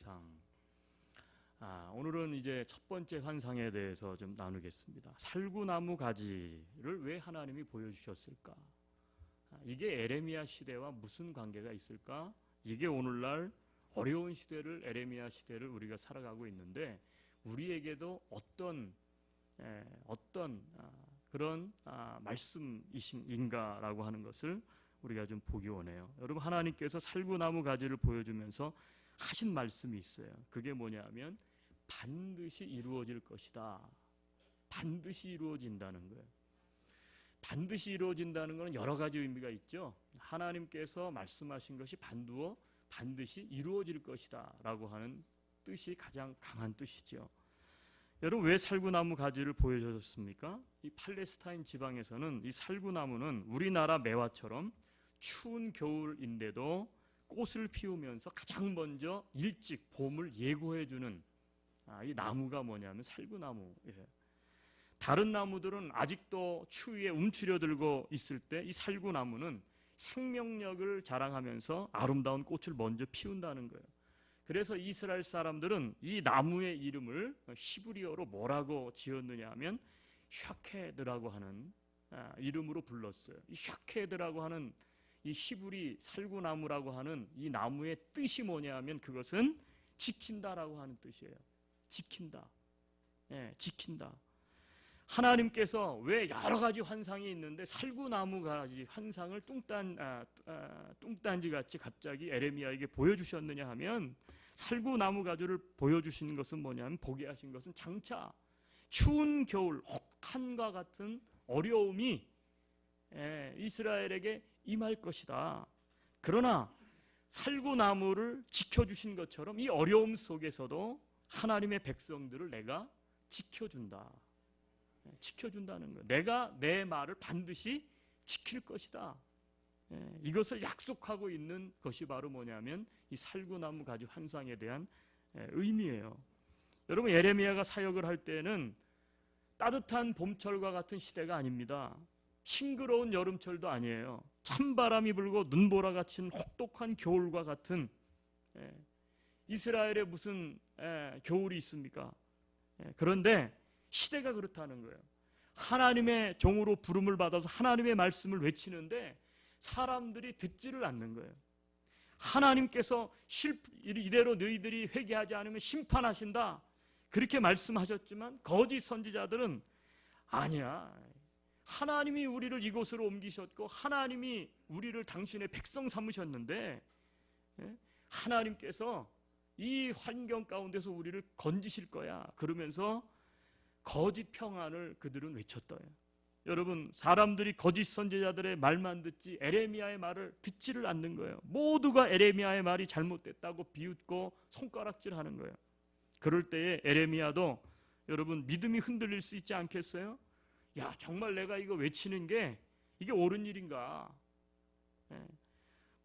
환상. 오늘은 이제 첫 번째 환상에 대해서 좀 나누겠습니다. 살구나무 가지를 왜 하나님이 보여주셨을까? 이게 에레미야 시대와 무슨 관계가 있을까? 이게 오늘날 어려운 시대를, 에레미야 시대를 우리가 살아가고 있는데 우리에게도 어떤 그런 말씀이신가라고 하는 것을 우리가 좀 보기 원해요. 여러분, 하나님께서 살구나무 가지를 보여주면서 하신 말씀이 있어요. 그게 뭐냐면 반드시 이루어질 것이다. 반드시 이루어진다는 거예요. 반드시 이루어진다는 것은 여러 가지 의미가 있죠. 하나님께서 말씀하신 것이 반드시 이루어질 것이다 라고 하는 뜻이 가장 강한 뜻이죠. 여러분, 왜 살구나무 가지를 보여줬습니까? 이 팔레스타인 지방에서는 이 살구나무는 우리나라 매화처럼 추운 겨울인데도 꽃을 피우면서 가장 먼저 일찍 봄을 예고해주는 이 나무가 뭐냐면 살구나무예요. 다른 나무들은 아직도 추위에 움츠려들고 있을 때 이 살구나무는 생명력을 자랑하면서 아름다운 꽃을 먼저 피운다는 거예요. 그래서 이스라엘 사람들은 이 나무의 이름을 히브리어로 뭐라고 지었느냐 하면 샤케드라고 하는 이름으로 불렀어요. 이 샤케드라고 하는 이 히브리 살구나무라고 하는 이 나무의 뜻이 뭐냐 하면 그것은 지킨다라고 하는 뜻이에요. 지킨다. 지킨다. 하나님께서 왜 여러 가지 환상이 있는데 살구나무 가지 환상을 뚱딴지같이 갑자기 에레미야에게 보여주셨느냐 하면 살구나무 가지를 보여주시는 것은 뭐냐면 보게 하신 것은 장차 추운 겨울 혹한과 같은 어려움이 이스라엘에게 임할 것이다. 그러나 살구나무를 지켜주신 것처럼 이 어려움 속에서도 하나님의 백성들을 내가 지켜준다. 지켜준다는 거예요. 내가 내 말을 반드시 지킬 것이다. 이것을 약속하고 있는 것이 바로 뭐냐면 이 살구나무 가지 환상에 대한 의미예요. 여러분, 예레미야가 사역을 할 때는 따뜻한 봄철과 같은 시대가 아닙니다. 싱그러운 여름철도 아니에요. 찬바람이 불고 눈보라 같은 혹독한 겨울과 같은 이스라엘에 무슨 겨울이 있습니까? 그런데 시대가 그렇다는 거예요. 하나님의 종으로 부름을 받아서 하나님의 말씀을 외치는데 사람들이 듣지를 않는 거예요. 하나님께서 이대로 너희들이 회개하지 않으면 심판하신다 그렇게 말씀하셨지만 거짓 선지자들은 아니야, 하나님이 우리를 이곳으로 옮기셨고 하나님이 우리를 당신의 백성 삼으셨는데 하나님께서 이 환경 가운데서 우리를 건지실 거야 그러면서 거짓 평안을 그들은 외쳤어요. 여러분, 사람들이 거짓 선지자들의 말만 듣지 에레미야의 말을 듣지를 않는 거예요. 모두가 에레미야의 말이 잘못됐다고 비웃고 손가락질하는 거예요. 그럴 때에 에레미야도 여러분 믿음이 흔들릴 수 있지 않겠어요? 야, 정말 내가 이거 외치는 게 이게 옳은 일인가?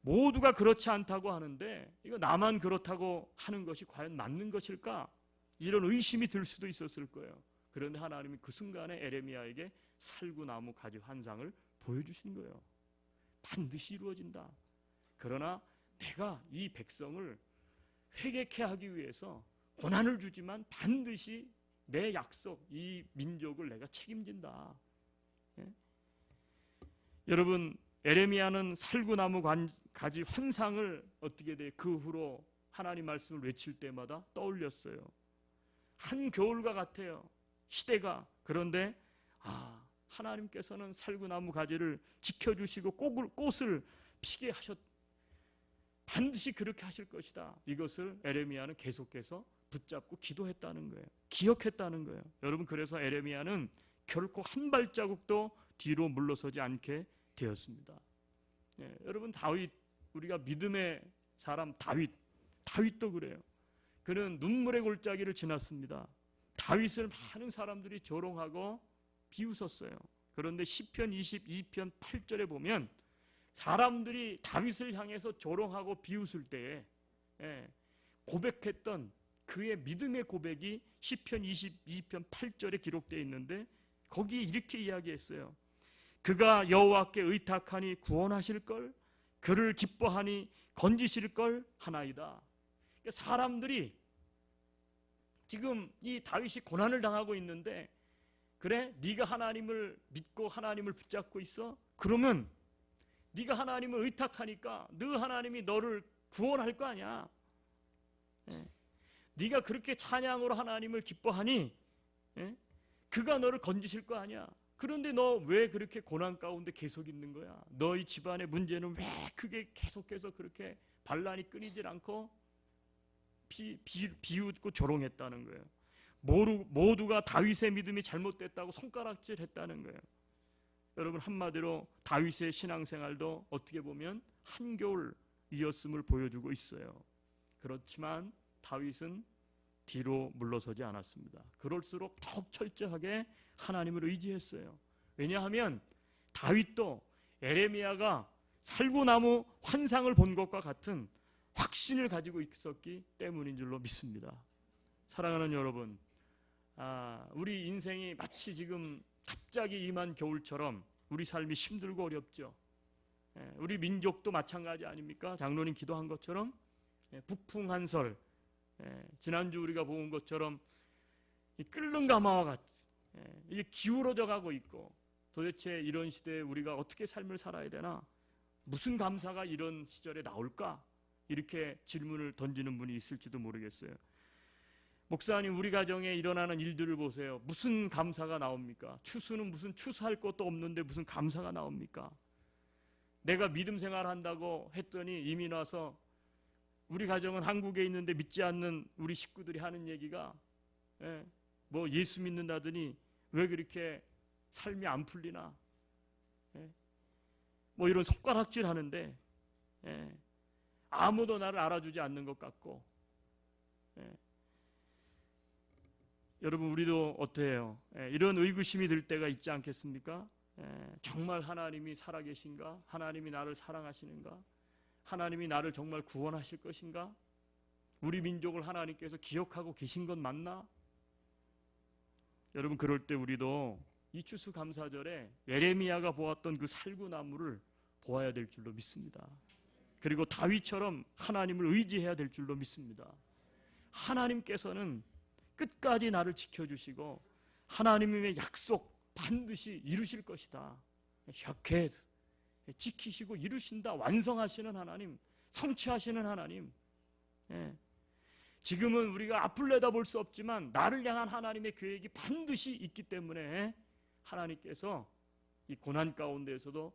모두가 그렇지 않다고 하는데 이거 나만 그렇다고 하는 것이 과연 맞는 것일까? 이런 의심이 들 수도 있었을 거예요. 그런데 하나님이 그 순간에 에레미야에게 살구나무 가지 환상을 보여주신 거예요. 반드시 이루어진다. 그러나 내가 이 백성을 회개케 하기 위해서 고난을 주지만 반드시 내 약속, 이 민족을 내가 책임진다. 여러분, 에레미야는 살구나무 가지 환상을 어떻게 돼? 그 후로 하나님 말씀을 외칠 때마다 떠올렸어요. 한 겨울과 같아요. 시대가. 그런데 하나님께서는 살구나무 가지를 지켜주시고 꽃을 피게 반드시 그렇게 하실 것이다. 이것을 에레미야는 계속해서 붙잡고 기도했다는 거예요. 기억했다는 거예요. 여러분, 그래서 에레미야는 결코 한 발자국도 뒤로 물러서지 않게 되었습니다. 여러분, 우리가 믿음의 사람 다윗도 그래요. 그는 눈물의 골짜기를 지났습니다. 다윗을 많은 사람들이 조롱하고 비웃었어요. 그런데 시편 22편 8절에 보면 사람들이 다윗을 향해서 조롱하고 비웃을 때에 고백했던 그의 믿음의 고백이 시편 22편 8절에 기록되어 있는데 거기에 이렇게 이야기했어요. 그가 여호와께 의탁하니 구원하실걸, 그를 기뻐하니 건지실걸 하나이다. 사람들이 지금 이 다윗이 고난을 당하고 있는데, 그래? 네가 하나님을 믿고 하나님을 붙잡고 있어? 그러면 네가 하나님을 의탁하니까 너 하나님이 너를 구원할 거 아니야. 예. 네가 그렇게 찬양으로 하나님을 기뻐하니, 예? 그가 너를 건지실 거 아니야. 그런데 너 왜 그렇게 고난 가운데 계속 있는 거야? 너희 집안의 문제는 왜 그게 계속해서 그렇게 반란이 끊이질 않고 비웃고 조롱했다는 거예요. 모두가 다윗의 믿음이 잘못됐다고 손가락질했다는 거예요. 여러분, 한마디로 다윗의 신앙생활도 어떻게 보면 한겨울이었음을 보여주고 있어요. 그렇지만 다윗은 뒤로 물러서지 않았습니다. 그럴수록 더욱 철저하게 하나님을 의지했어요. 왜냐하면 다윗도 에레미야가 살구나무 환상을 본 것과 같은 확신을 가지고 있었기 때문인 줄로 믿습니다. 사랑하는 여러분, 우리 인생이 마치 지금 갑자기 임한 겨울처럼 우리 삶이 힘들고 어렵죠. 우리 민족도 마찬가지 아닙니까? 장로님 기도한 것처럼 북풍한설, 지난주 우리가 본 것처럼 이 끓는 가마와 같이 이게 기울어져 가고 있고, 도대체 이런 시대에 우리가 어떻게 삶을 살아야 되나? 무슨 감사가 이런 시절에 나올까? 이렇게 질문을 던지는 분이 있을지도 모르겠어요. 목사님, 우리 가정에 일어나는 일들을 보세요. 무슨 감사가 나옵니까? 추수는 무슨 추수할 것도 없는데 무슨 감사가 나옵니까? 내가 믿음 생활한다고 했더니 이민 와서 우리 가정은 한국에 있는데 믿지 않는 우리 식구들이 하는 얘기가 뭐 예수 믿는다더니 왜 그렇게 삶이 안 풀리나? 뭐 이런 손가락질 하는데 아무도 나를 알아주지 않는 것 같고. 여러분, 우리도 어때요? 이런 의구심이 들 때가 있지 않겠습니까? 정말 하나님이 살아계신가? 하나님이 나를 사랑하시는가? 하나님이 나를 정말 구원하실 것인가? 우리 민족을 하나님께서 기억하고 계신 건 맞나? 여러분, 그럴 때 우리도 이 추수감사절에 예레미야가 보았던 그 살구나무를 보아야 될 줄로 믿습니다. 그리고 다윗처럼 하나님을 의지해야 될 줄로 믿습니다. 하나님께서는 끝까지 나를 지켜주시고 하나님의 약속 반드시 이루실 것이다. 샤켓, 지키시고 이루신다. 완성하시는 하나님, 성취하시는 하나님. 지금은 우리가 앞을 내다볼 수 없지만 나를 향한 하나님의 계획이 반드시 있기 때문에 하나님께서 이 고난 가운데에서도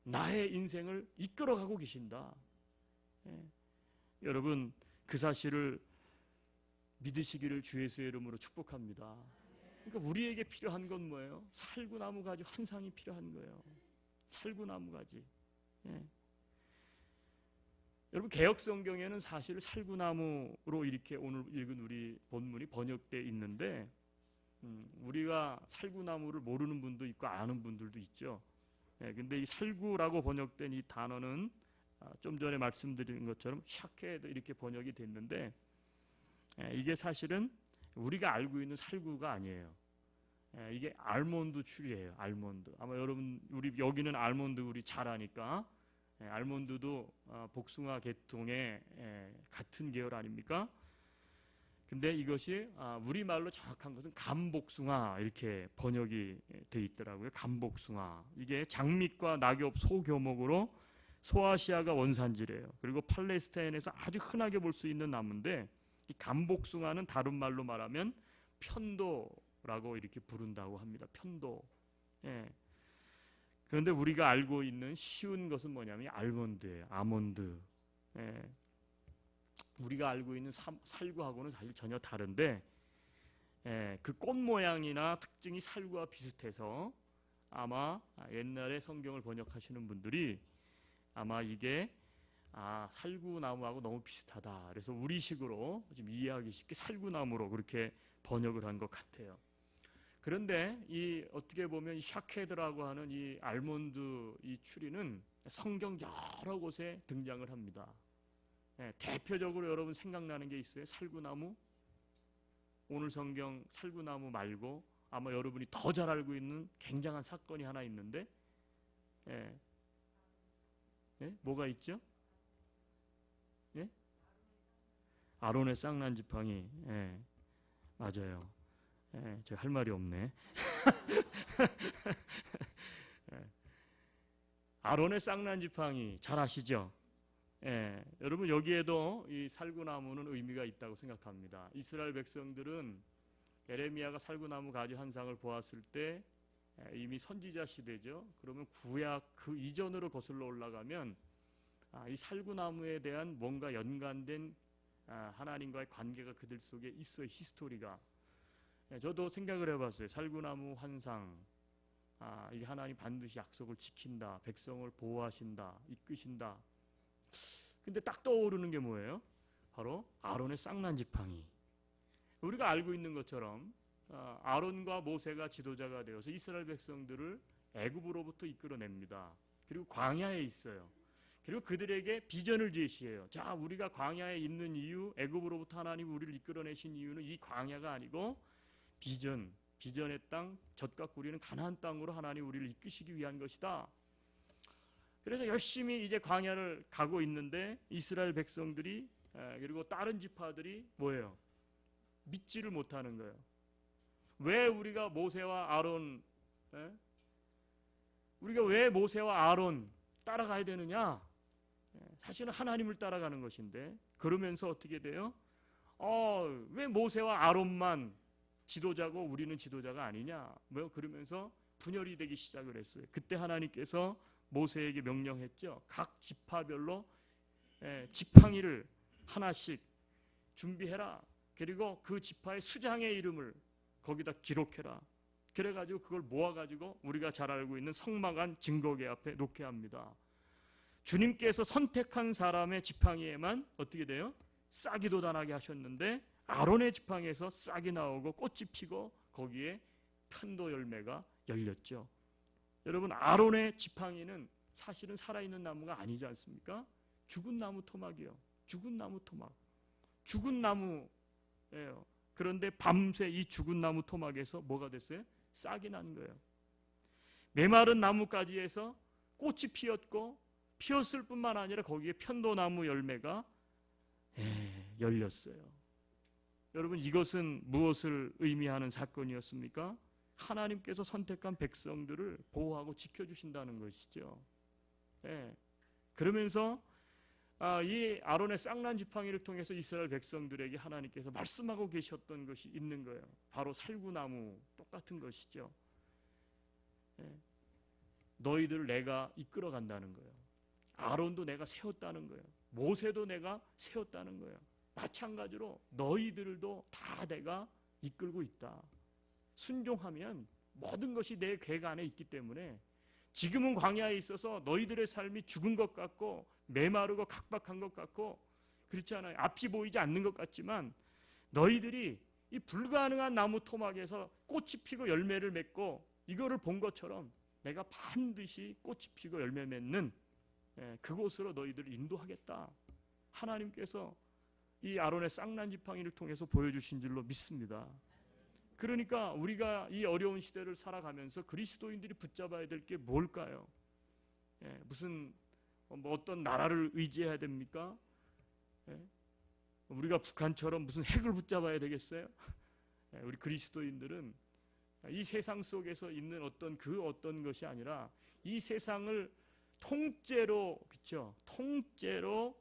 나의 인생을 이끌어가고 계신다. 여러분, 그 사실을 믿으시기를 주 예수의 이름으로 축복합니다. 그러니까 우리에게 필요한 건 뭐예요? 살구나무 가지 환상이 필요한 거예요. 살구나무 가지. 여러분, 개역성경에는 사실 살구나무로 이렇게 오늘 읽은 우리 본문이 번역되어 있는데, 우리가 살구나무를 모르는 분도 있고 아는 분들도 있죠. 근데 이 살구라고 번역된 이 단어는 좀 전에 말씀드린 것처럼 샤케도 이렇게 번역이 됐는데, 이게 사실은 우리가 알고 있는 살구가 아니에요. 이게 알몬드 추리예요. 알몬드. 아마 여러분, 우리 여기는 알몬드 우리 잘 아니까, 알몬드도 복숭아 계통의 같은 계열 아닙니까? 근데 이것이 우리말로 정확한 것은 감복숭아 이렇게 번역이 돼 있더라고요. 감복숭아. 이게 장미과 낙엽 소교목으로 소아시아가 원산지래요. 그리고 팔레스타인에서 아주 흔하게 볼 수 있는 나무인데, 이 감복숭아는 다른 말로 말하면 편도라고 이렇게 부른다고 합니다. 편도. 그런데 우리가 알고 있는 쉬운 것은 뭐냐면 알몬드예요. 아몬드. 우리가 알고 있는 살구하고는 사실 전혀 다른데, 그 꽃 모양이나 특징이 살구와 비슷해서 아마 옛날에 성경을 번역하시는 분들이 아마 이게 살구나무하고 너무 비슷하다. 그래서 우리식으로 좀 이해하기 쉽게 살구나무로 그렇게 번역을 한 것 같아요. 그런데 이 어떻게 보면 이 샤케드라고 하는 이 알몬드 이 추리는 성경 여러 곳에 등장을 합니다. 대표적으로 여러분 생각나는 게 있어요? 살구나무? 오늘 성경 살구나무 말고 아마 여러분이 더 잘 알고 있는 굉장한 사건이 하나 있는데, 뭐가 있죠? 아론의 쌍난 지팡이. 예, 맞아요. 예, 제가 할 말이 없네. 예, 아론의 쌍난 지팡이 잘 아시죠? 예, 여러분 여기에도 이 살구나무는 의미가 있다고 생각합니다. 이스라엘 백성들은 에레미야가 살구나무 가지 환상을 보았을 때 이미 선지자 시대죠. 그러면 구약 그 이전으로 거슬러 올라가면 이 살구나무에 대한 뭔가 연관된 하나님과의 관계가 그들 속에 있어. 히스토리가. 저도 생각을 해봤어요. 살구나무 환상, 이게 하나님 반드시 약속을 지킨다, 백성을 보호하신다, 이끄신다. 근데 딱 떠오르는 게 뭐예요? 바로 아론의 쌍난 지팡이. 우리가 알고 있는 것처럼 아론과 모세가 지도자가 되어서 이스라엘 백성들을 애굽으로부터 이끌어냅니다. 그리고 광야에 있어요. 그리고 그들에게 비전을 제시해요. 자, 우리가 광야에 있는 이유, 애굽으로부터 하나님 우리를 이끌어내신 이유는 이 광야가 아니고 비전의 땅, 젖과 꿀이는 가나안 땅으로 하나님 우리를 이끄시기 위한 것이다. 그래서 열심히 이제 광야를 가고 있는데 이스라엘 백성들이 그리고 다른 지파들이 뭐예요? 믿지를 못하는 거예요. 왜 우리가 모세와 아론, 우리가 왜 모세와 아론 따라가야 되느냐? 사실은 하나님을 따라가는 것인데, 그러면서 어떻게 돼요? 왜 모세와 아론만 지도자고 우리는 지도자가 아니냐? 뭐 그러면서 분열이 되기 시작을 했어요. 그때 하나님께서 모세에게 명령했죠. 각 지파별로 지팡이를 하나씩 준비해라. 그리고 그 지파의 수장의 이름을 거기다 기록해라. 그래가지고 그걸 모아가지고 우리가 잘 알고 있는 성막안 증거궤 앞에 놓게 합니다. 주님께서 선택한 사람의 지팡이에만 어떻게 돼요? 싹이 돋아나게 하셨는데 아론의 지팡이에서 싹이 나오고 꽃이 피고 거기에 편도 열매가 열렸죠. 여러분, 아론의 지팡이는 사실은 살아있는 나무가 아니지 않습니까? 죽은 나무 토막이요. 죽은 나무 토막. 죽은 나무예요. 그런데 밤새 이 죽은 나무 토막에서 뭐가 됐어요? 싹이 난 거예요. 메마른 나뭇가지에서 꽃이 피었고 피었을 뿐만 아니라 거기에 편도나무 열매가 열렸어요. 여러분, 이것은 무엇을 의미하는 사건이었습니까? 하나님께서 선택한 백성들을 보호하고 지켜주신다는 것이죠. 그러면서 이 아론의 쌍난 지팡이를 통해서 이스라엘 백성들에게 하나님께서 말씀하고 계셨던 것이 있는 거예요. 바로 살구나무 똑같은 것이죠. 너희들을 내가 이끌어 간다는 거예요. 아론도 내가 세웠다는 거예요. 모세도 내가 세웠다는 거예요. 마찬가지로 너희들도 다 내가 이끌고 있다. 순종하면 모든 것이 내 계획 안에 있기 때문에 지금은 광야에 있어서 너희들의 삶이 죽은 것 같고 메마르고 각박한 것 같고 그렇지 않아요. 앞이 보이지 않는 것 같지만 너희들이 이 불가능한 나무 토막에서 꽃이 피고 열매를 맺고 이거를 본 것처럼 내가 반드시 꽃이 피고 열매 맺는 그곳으로 너희들을 인도하겠다. 하나님께서 이 아론의 쌍난 지팡이를 통해서 보여주신 줄로 믿습니다. 그러니까 우리가 이 어려운 시대를 살아가면서 그리스도인들이 붙잡아야 될 게 뭘까요? 무슨 어떤 나라를 의지해야 됩니까? 우리가 북한처럼 무슨 핵을 붙잡아야 되겠어요? 우리 그리스도인들은 이 세상 속에서 있는 어떤 것이 아니라 이 세상을 통째로, 그렇죠? 통째로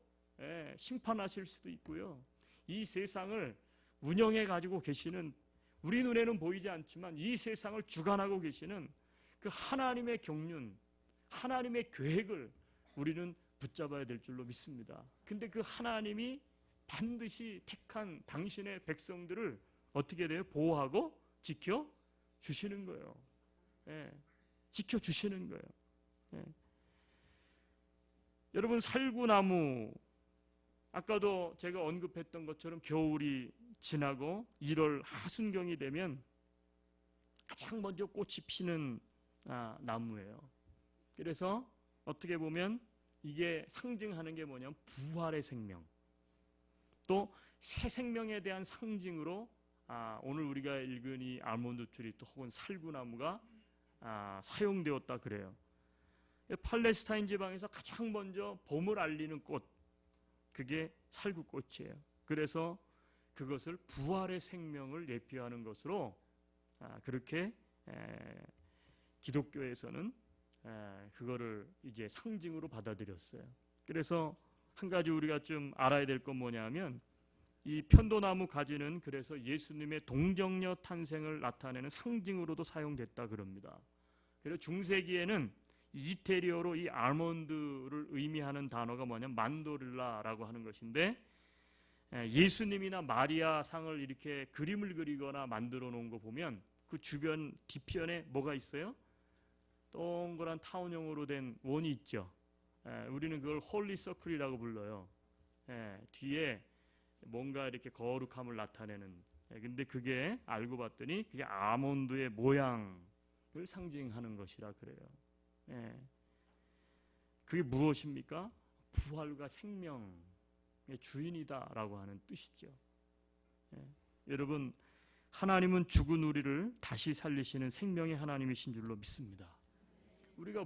심판하실 수도 있고요. 이 세상을 운영해 가지고 계시는, 우리 눈에는 보이지 않지만 이 세상을 주관하고 계시는 그 하나님의 경륜, 하나님의 계획을 우리는 붙잡아야 될 줄로 믿습니다. 근데 그 하나님이 반드시 택한 당신의 백성들을 어떻게 돼요? 보호하고 지켜주시는 거예요. 지켜주시는 거예요. 여러분, 살구나무, 아까도 제가 언급했던 것처럼 겨울이 지나고 1월 하순경이 되면 가장 먼저 꽃이 피는 나무예요. 그래서 어떻게 보면 이게 상징하는 게 뭐냐면 부활의 생명, 또 새 생명에 대한 상징으로 오늘 우리가 읽은 이 알몬드 트리 또 혹은 살구나무가 사용되었다 그래요. 팔레스타인 지방에서 가장 먼저 봄을 알리는 꽃, 그게 살구꽃이에요. 그래서 그것을 부활의 생명을 예표하는 것으로 그렇게 기독교에서는 그거를 이제 상징으로 받아들였어요. 그래서 한 가지 우리가 좀 알아야 될 건 뭐냐면 이 편도나무 가지는 그래서 예수님의 동정녀 탄생을 나타내는 상징으로도 사용됐다 그럽니다. 그래서 중세기에는 이태리어로 이 아몬드를 의미하는 단어가 뭐냐면 만도릴라라고 하는 것인데, 예수님이나 마리아 상을 이렇게 그림을 그리거나 만들어 놓은 거 보면 그 주변 뒤편에 뭐가 있어요? 동그란 타원형으로 된 원이 있죠. 우리는 그걸 홀리 서클이라고 불러요. 뒤에 뭔가 이렇게 거룩함을 나타내는. 근데 그게 알고 봤더니 그게 아몬드의 모양을 상징하는 것이라 그래요. 그게 무엇입니까? 부활과 생명의 주인이다라고 하는 뜻이죠. 여러분, 하나님은 죽은 우리를 다시 살리시는 생명의 하나님이신 줄로 믿습니다. 우리가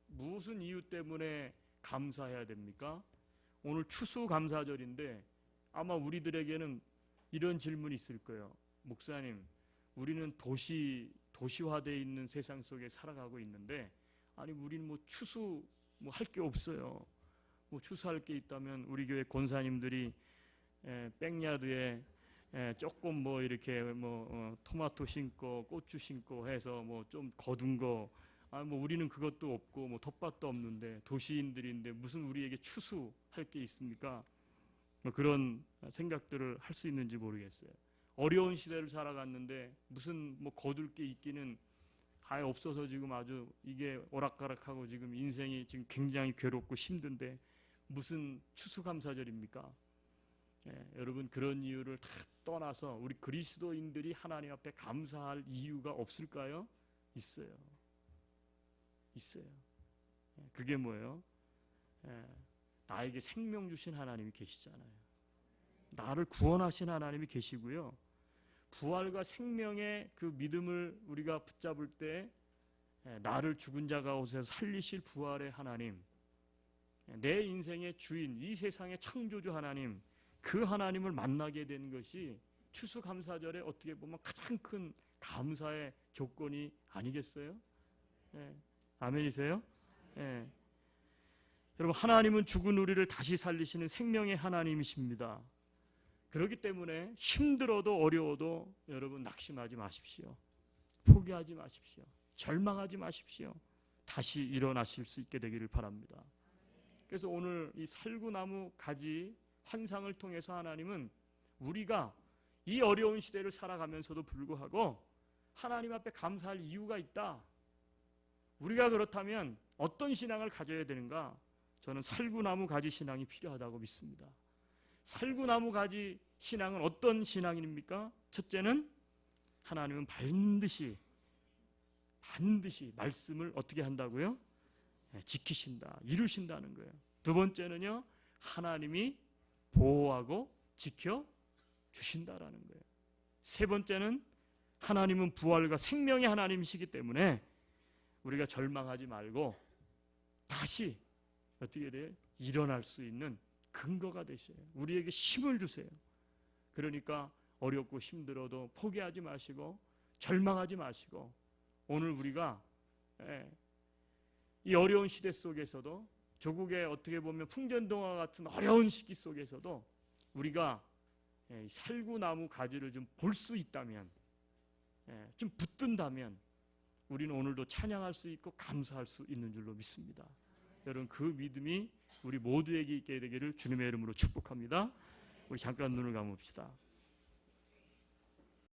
무슨 이유 때문에 감사해야 됩니까? 오늘 추수감사절인데 아마 우리들에게는 이런 질문이 있을 거예요. 목사님, 우리는 도시화되어 있는 세상 속에 살아가고 있는데, 아니 우리는 뭐 추수 할 게 없어요. 뭐 추수할 게 있다면 우리 교회 권사님들이 백야드에 조금 뭐 이렇게 토마토 심고 고추 심고 해서 뭐 좀 거둔 거, 뭐 우리는 그것도 없고 뭐 텃밭도 없는데 도시인들인데 무슨 우리에게 추수할 게 있습니까? 뭐 그런 생각들을 할 수 있는지 모르겠어요. 어려운 시대를 살아갔는데 무슨 뭐 거둘 게 있기는 아예 없어서 지금 아주 이게 오락가락하고 지금 인생이 지금 굉장히 괴롭고 힘든데 무슨 추수감사절입니까? 여러분, 그런 이유를 다 떠나서 우리 그리스도인들이 하나님 앞에 감사할 이유가 없을까요? 있어요. 그게 뭐예요? 나에게 생명 주신 하나님이 계시잖아요. 나를 구원하신 하나님이 계시고요. 부활과 생명의 그 믿음을 우리가 붙잡을 때 나를 죽은 자 가운데서 살리실 부활의 하나님, 내 인생의 주인, 이 세상의 창조주 하나님, 그 하나님을 만나게 된 것이 추수감사절에 어떻게 보면 가장 큰 감사의 조건이 아니겠어요? 아멘이세요? 여러분, 하나님은 죽은 우리를 다시 살리시는 생명의 하나님이십니다. 그렇기 때문에 힘들어도 어려워도 여러분 낙심하지 마십시오. 포기하지 마십시오. 절망하지 마십시오. 다시 일어나실 수 있게 되기를 바랍니다. 그래서 오늘 이 살구나무 가지 환상을 통해서 하나님은 우리가 이 어려운 시대를 살아가면서도 불구하고 하나님 앞에 감사할 이유가 있다. 우리가 그렇다면 어떤 신앙을 가져야 되는가? 저는 살구나무 가지 신앙이 필요하다고 믿습니다. 살구나무 가지 신앙은 어떤 신앙입니까? 첫째는 하나님은 반드시 말씀을 어떻게 한다고요? 지키신다, 이루신다는 거예요. 두 번째는요, 하나님이 보호하고 지켜주신다라는 거예요. 세 번째는 하나님은 부활과 생명의 하나님이시기 때문에 우리가 절망하지 말고 다시 어떻게 돼요? 일어날 수 있는 근거가 되셔요. 우리에게 힘을 주세요. 그러니까 어렵고 힘들어도 포기하지 마시고 절망하지 마시고, 오늘 우리가 이 어려운 시대 속에서도, 조국의 어떻게 보면 풍전등화 같은 어려운 시기 속에서도 우리가 살구나무 가지를 좀 볼 수 있다면, 좀 붙든다면 우리는 오늘도 찬양할 수 있고 감사할 수 있는 줄로 믿습니다. 여러분, 그 믿음이 우리 모두에게 있게 되기를 주님의 이름으로 축복합니다. 우리 잠깐 눈을 감읍시다.